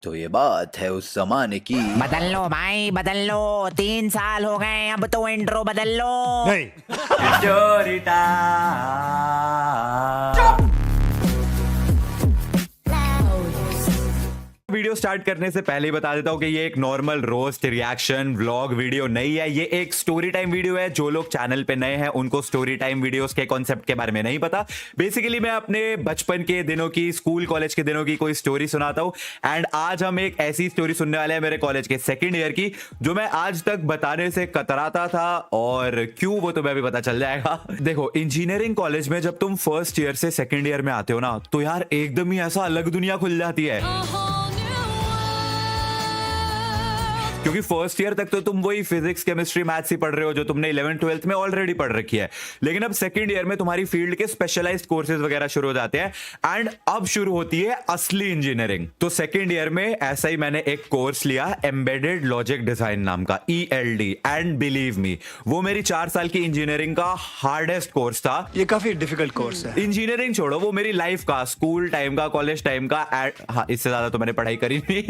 तो ये बात है उस जमाने की। बदल लो भाई बदल लो, 3 साल हो गए, अब तो इंट्रो बदल लो। नहीं। Story time. वीडियो स्टार्ट करने से पहले ही बता देता हूं कि ये एक normal roast reaction vlog video नहीं है, ये एक स्टोरी टाइम वीडियो है। जो लोग चैनल पे नए हैं उनको स्टोरी टाइम वीडियोस के कॉन्सेप्ट के बारे में नहीं पता। बेसिकली मैं अपने बचपन के दिनों की, स्कूल कॉलेज के दिनों की कोई स्टोरी सुनाता हूं। एंड आज हम एक ऐसी स्टोरी सुनने वाले हैं मेरे कॉलेज के सेकेंड ईयर की, जो मैं आज तक बताने से कतराता था, और क्यों वो तुम्हें भी पता चल जाएगा। देखो, इंजीनियरिंग कॉलेज में जब तुम फर्स्ट ईयर से सेकेंड ईयर में आते हो ना, तो यार एकदम ही ऐसा अलग दुनिया खुल जाती है। क्योंकि फर्स्ट ईयर तक तो तुम वही फिजिक्स, केमिस्ट्री, मैथ्स ही पढ़ रहे हो जो तुमने 11th 12th में ऑलरेडी पढ़ रखी है। लेकिन अब सेकंड ईयर में तुम्हारी फील्ड के स्पेशलाइज्ड कोर्सेज वगैरह शुरू हो जाते हैं, एंड अब शुरू होती है असली इंजीनियरिंग। तो सेकंड ईयर में ऐसा ही मैंने एक कोर्स लिया, एम्बेडेड लॉजिक डिजाइन नाम का, ELD। एंड बिलीव मी, वो मेरी 4 साल की इंजीनियरिंग का हार्डेस्ट कोर्स था। ये काफी डिफिकल्ट कोर्स है। इंजीनियरिंग छोड़ो, वो मेरी लाइफ का, स्कूल टाइम का, कॉलेज टाइम का, हाँ, इससे ज्यादा तो मैंने पढ़ाई करी नहीं।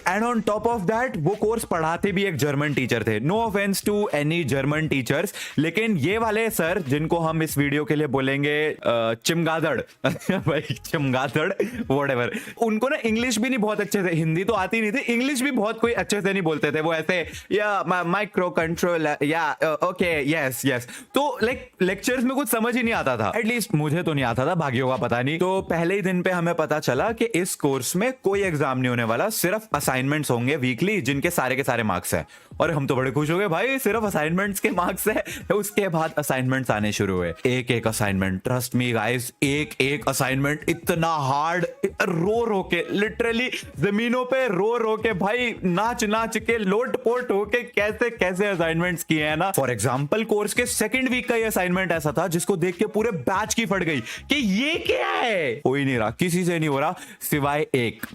And on top of that वो कोर्स पढ़ाते भी एक जर्मन टीचर थे। No offence to any German teachers, लेकिन ये वाले सर, जिनको हम इस वीडियो के लिए बोलेंगे चिमगादड़ भाई चिमगादड़ व्हाटएवर, उनको ना इंग्लिश भी नहीं बहुत अच्छे से, हिंदी तो आती नहीं थी, इंग्लिश भी बहुत कोई अच्छे से नहीं बोलते थे। वो ऐसे या माइक्रो कंट्रोल या ओके यस यस, तो लाइक लेक्चर्स में कुछ समझ ही नहीं आता था। एटलीस्ट मुझे तो नहीं आता था, भाग्यों का पता नहीं। तो पहले ही दिन पे हमें पता चला कि इस कोर्स में कोई एग्जाम नहीं होने वाला, सिर्फ असाइनमेंट्स होंगे वीकली, जिनके सारे के सारे मार्क्स हैं। और हम तो बड़े खुश हो गए, भाई सिर्फ असाइनमेंट्स के मार्क्स है। उसके बाद असाइनमेंट्स आने शुरू हुए, एक एक असाइनमेंट, ट्रस्ट मी गाइस, एक एक असाइनमेंट इतना हार्ड, रो रो के, लिटरली जमीनों पे रो रो के, भाई नाच नाच के, लोट पोट होके कैसे कैसे असाइनमेंट्स किए हैं ना। फॉर एग्जाम्पल, कोर्स के सेकंड वीक का ये असाइनमेंट ऐसा था जिसको देख के पूरे बैच की फट गई कि ये क्या है। हो ही नहीं रहा, किसी से नहीं हो रहा, सिवाय एक,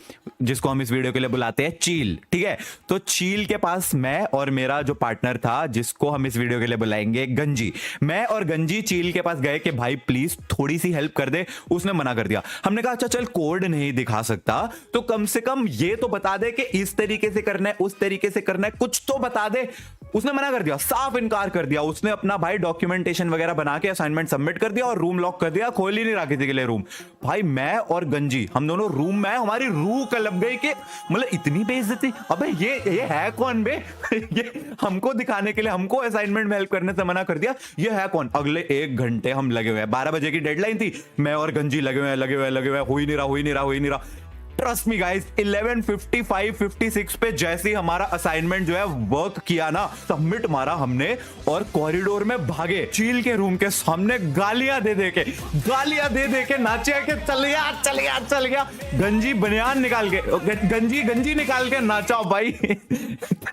जिसको हम इस वीडियो के लिए बुलाते हैं चील। ठीक है, तो चील के पास मैं और मेरा जो पार्टनर था, जिसको हम इस वीडियो के लिए बुलाएंगे गंजी, मैं और गंजी चील के पास गए कि भाई प्लीज थोड़ी सी हेल्प कर दे। उसने मना कर दिया। हमने कहा अच्छा चल, कोड नहीं दिखा सकता तो कम से कम ये तो बता दे कि इस तरीके से करना है, उस तरीके से करना है, कुछ तो बता दे। उसने मना कर दिया, साफ इनकार कर दिया। उसने अपना भाई डॉक्यूमेंटेशन वगैरह बना के असाइनमेंट सबमिट कर दिया और रूम लॉक कर दिया, खोल ही नहीं रहा किसी के लिए रूम। भाई मैं और गंजी, हम दोनों रूम में, हमारी रूह कलप गई कि मतलब इतनी बेइज्जती, अबे ये है कौन बे ये हमको दिखाने के लिए, हमको असाइनमेंट में हेल्प करने से मना कर दिया, ये है कौन। अगले 1 घंटे हम लगे हुए हैं, 12 बजे की डेडलाइन थी, मैं और गंजी लगे हुए, हो ही नहीं रहा। ट्रस्ट मी गाइस, 11:55-56 पे जैसे ही हमारा असाइनमेंट जो है वर्क किया ना, सबमिट मारा हमने और कॉरिडोर में भागे, चील के रूम के सामने गालियां दे दे के नाचे कि चल गया। गंजी बनियान निकाल के, गंजी निकाल के नाचा भाई।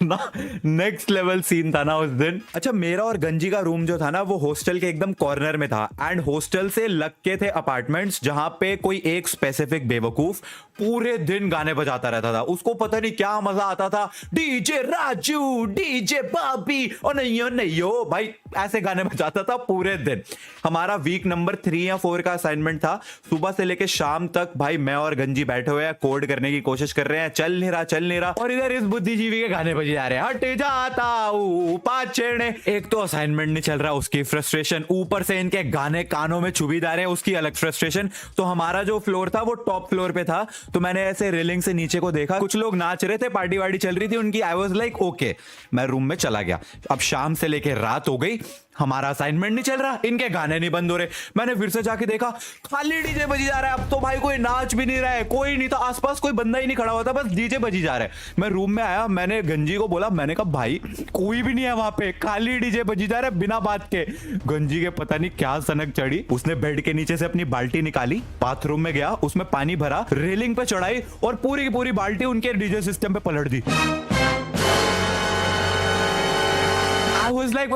नेक्स्ट लेवल सीन था ना उस दिन। अच्छा, मेरा और गंजी का रूम जो था ना, वो हॉस्टल के एकदम कॉर्नर में था, एंड हॉस्टल से लग के थे अपार्टमेंट्स, जहां पे कोई एक स्पेसिफिक बेवकूफ पूरे दिन गाने बजाता रहता था। उसको पता नहीं क्या मजा आता था, डीजे राजू, डीजे बाबी, और नहीं हो भाई, ऐसे गाने बजाता था पूरे दिन। हमारा वीक नंबर 3 या 4 का असाइनमेंट था। सुबह से लेके शाम तक भाई मैं और गंजी बैठे हुए हैं, कोड करने की कोशिश कर रहे हैं, चल नहीं रहा, और इधर इस बुद्धिजीवी के गाने बजे जा रहे हैं, हट जाता पाछेड़े। एक तो असाइनमेंट नहीं चल रहा, उसकी फ्रस्ट्रेशन, ऊपर से इनके गाने कानों में चुभी जा रहे हैं, उसकी अलग फ्रस्ट्रेशन। तो हमारा जो फ्लोर था वो टॉप फ्लोर पे था, तो मैंने ऐसे रेलिंग से नीचे को देखा, कुछ लोग नाच रहे थे, पार्टी वार्टी चल रही थी उनकी। आई वाज लाइक ओके, मैं रूम में चला गया। अब शाम से लेके रात हो गई, हमारा असाइनमेंट नहीं चल रहा, इनके गाने नहीं बंद हो रहे। मैंने फिर से जाके देखा, खाली डीजे बजी जा रहा है। अब तो भाई कोई नाच भी नहीं रहा है, कोई नहीं था आसपास, कोई बंदा ही नहीं खड़ा होता, बस डीजे बजी जा रहा है। मैं रूम में आया, मैंने गंजी को बोला, मैंने कहा भाई कोई भी नहीं है वहां पे, खाली डीजे बजी जा रहा है बिना बात के। गंजी के पता नहीं क्या सनक चढ़ी, उसने बेड के नीचे से अपनी बाल्टी निकाली, बाथरूम में गया, उसमें पानी भरा, रेलिंग पे चढ़ाई और पूरी की पूरी बाल्टी उनके डीजे सिस्टम पे पलट दी। I was like,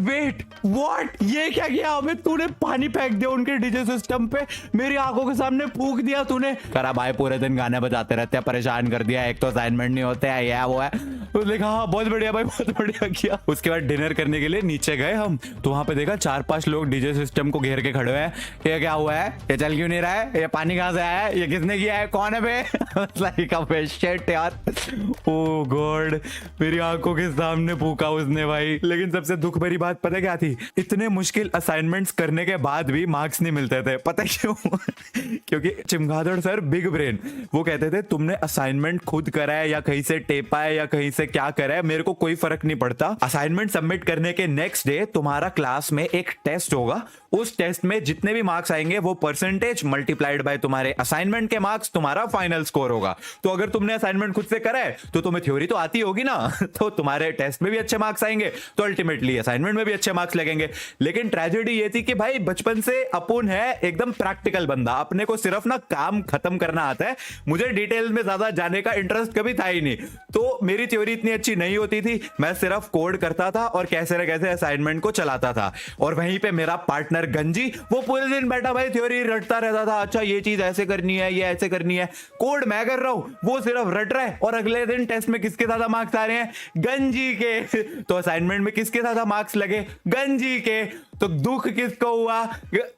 wait, what? ये क्या किया हमें? तूने पानी फेंक दिया उनके डीजे सिस्टम पे, मेरी आंखों के सामने फूंक दिया तूने। करा भाई, पूरे दिन गाने बजाते रहते हैं, परेशान कर दिया, एक तो असाइनमेंट नहीं होते हैं, ये वो है। उसने कहा हाँ बहुत बढ़िया भाई, बहुत बढ़िया किया। उसके बाद डिनर करने के लिए नीचे गए हम, तो वहां पे देखा 4-5 लोग डीजे सिस्टम को घेर के खड़े हुए हैं। ये क्या हुआ है, ये चल क्यों नहीं रहा है, ये पानी कहाँ से आया है, ये किसने किया है, कौन है बे? Like, अबे shit यार, ओ गॉड, मेरी आंखों के सामने फूका उसने भाई। लेकिन सबसे दुख भरी बात पता क्या थी, इतने मुश्किल असाइनमेंट्स करने के बाद भी मार्क्स नहीं मिलते थे। पता क्यों? क्योंकि चिमगादड़ सर बिग ब्रेन, वो कहते थे तुमने असाइनमेंट खुद करा है या कहीं से टेपा है या कहीं से क्या करा है, मेरे को कोई फर्क नहीं पड़ता। असाइनमेंट सबमिट करने के नेक्स्ट डे तुम्हारा क्लास में एक टेस्ट होगा, उस टेस्ट में जितने भी मार्क्स आएंगे वो परसेंटेज मल्टीप्लाइड बाय तुम्हारे असाइनमेंट के मार्क्स, तुम्हारा फाइनल स्कोर होगा। तो अगर तुमने असाइनमेंट खुद से करा है तो तुम्हें थ्योरी तो आती होगी ना, तो तुम्हारे टेस्ट में भी अच्छे मार्क्स आएंगे, तो अल्टीमेटली असाइनमेंट में भी अच्छे मार्क्स लगेंगे। लेकिन ट्रेजेडी ये थी कि भाई बचपन से अपुन है एकदम प्रैक्टिकल बंदा, अपने को सिर्फ ना काम खत्म करना आता है, मुझे डिटेल्स में ज्यादा जाने का इंटरेस्ट कभी था ही नहीं। तो मेरी थ्योरी इतनी अच्छी नहीं होती थी, मैं सिर्फ कोड करता था और कैसे न कैसे असाइनमेंट को चलाता था। और वहीं पे मेरा पार्टनर गंजी, वो पूरे दिन बैठा भाई थ्योरी रटता रहता था, अच्छा ये चीज ऐसे करनी है, ये ऐसे करनी है। कोड मैं कर रहा हूं, वो सिर्फ रट रहा है। और अगले दिन टेस्ट में किसके ज्यादा मार्क्स आ रहे हैं, गंजी के। तो असाइनमेंट में किसके ज्यादा मार्क्स लगे, गंजी के। तो दुख किसको हुआ,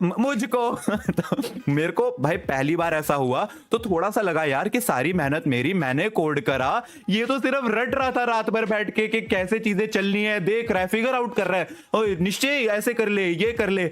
मुझको। तो मेरे को भाई पहली बार ऐसा हुआ तो थोड़ा सा लगा यार कि सारी मेहनत मेरी, मैंने कोड करा, ये तो सिर्फ रट रहा था रात भर बैठ के कि कैसे चीजें चलनी है, देख रहा है, फिगर आउट कर रहा है, निश्चय ऐसे कर ले, ये कर ले।